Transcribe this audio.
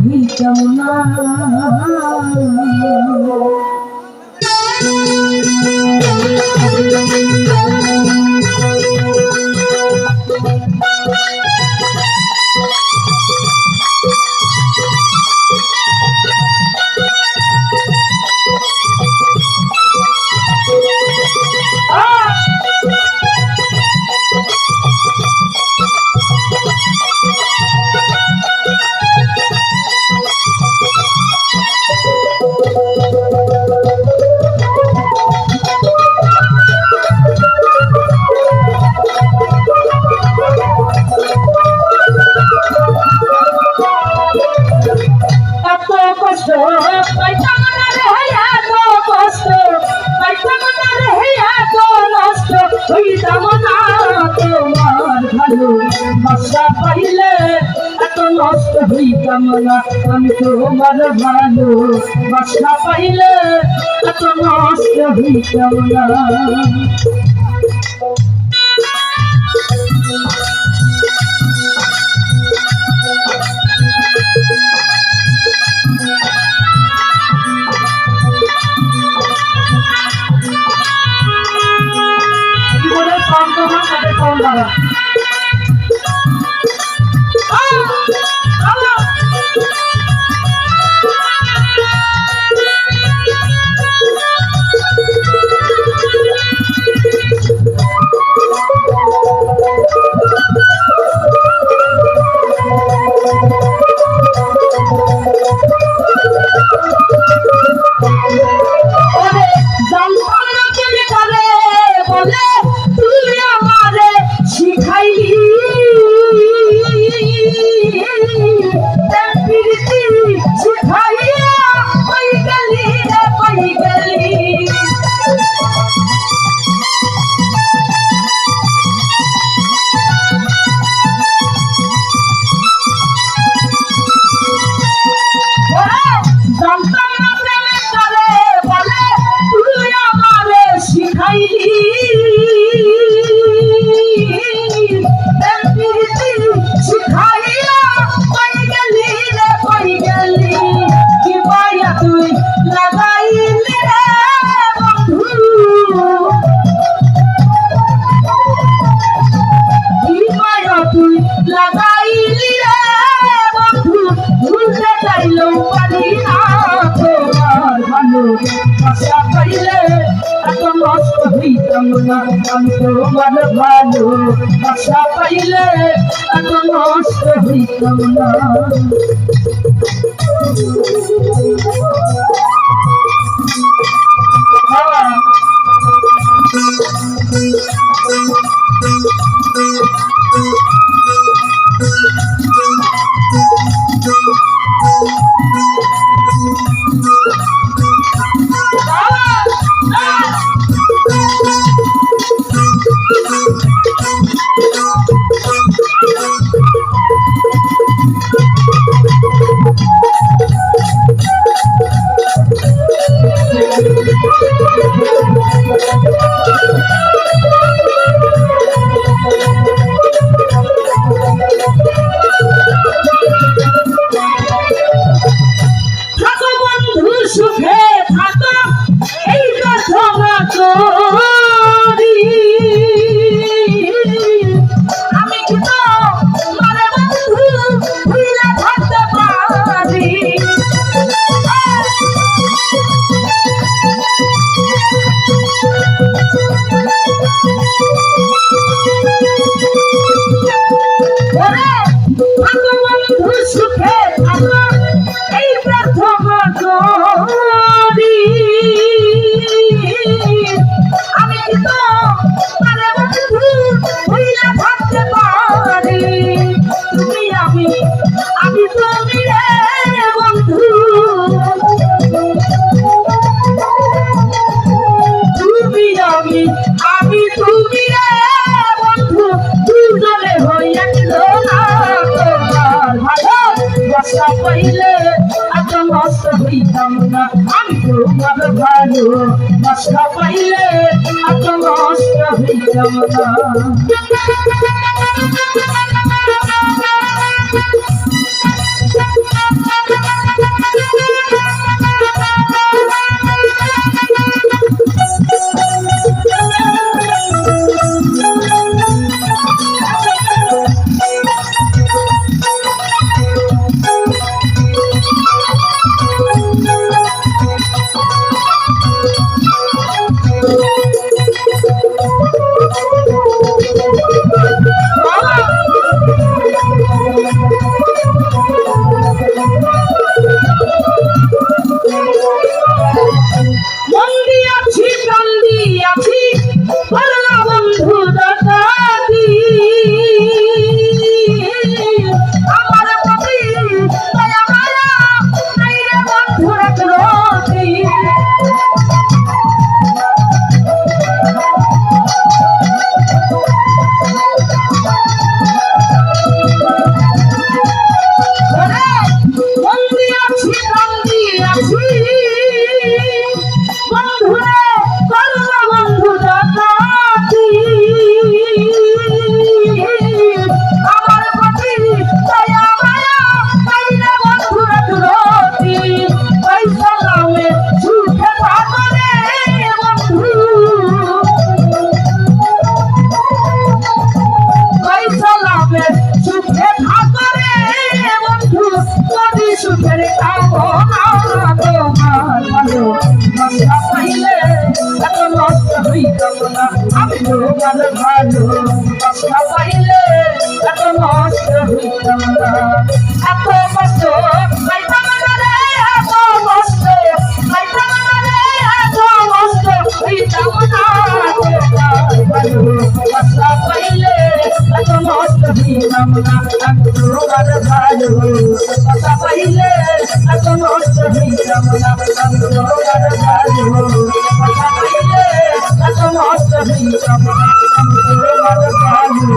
হইতাম না। ভাষা পাইলে এত নষ্ট হইতাম না, আমি তোমার ভালো ভাষা পাইলে এত নষ্ট হইতাম না। জীবনের সম্পর্ক সাথে কম বাড়া ভাষা পাইলে এত নষ্ট হইতাম না, আমি তোমার ভালো ভাষা পাইলে এত নষ্ট হইতাম না। ভাষা পাইলে এত নষ্ট হইতাম না। বন্দি আছি কান্দি আছি করলা বন্ধু ডাকাতি আমার প্রতি দয়া মায়া নাই রে বন্ধু রাখরতি বন্দি আছি কান্দি আছি বন্ধুরে করলা বন্ধু ডাকাতি আমার প্রতি দয়া মায়া নাই রে বন্ধু রাখরতি পয়সা নামে সুখে থাকরে বন্ধু পয়সা নামে সুখে থাকরে বন্ধু যদি সুখের কামনা তোমার ভালো বাসা পাইলে এত নষ্ট হইতাম না আমি তোমার ভালো বাসা পাইলে এত নষ্ট হইতাম না এত কষ্ট পাইতাম না রে এত কষ্ট পাইতাম না রে এত কষ্ট হইতাম না তোমার ভালো বাসা পাইলে এত নষ্ট হইতাম না আমি তোমার ভালো বাসা পাইলে এত নষ্ট হইতাম না আমি তোমার ভালো বাসা পাইলে এত নষ্ট হইতাম না আমি তোমার ভালো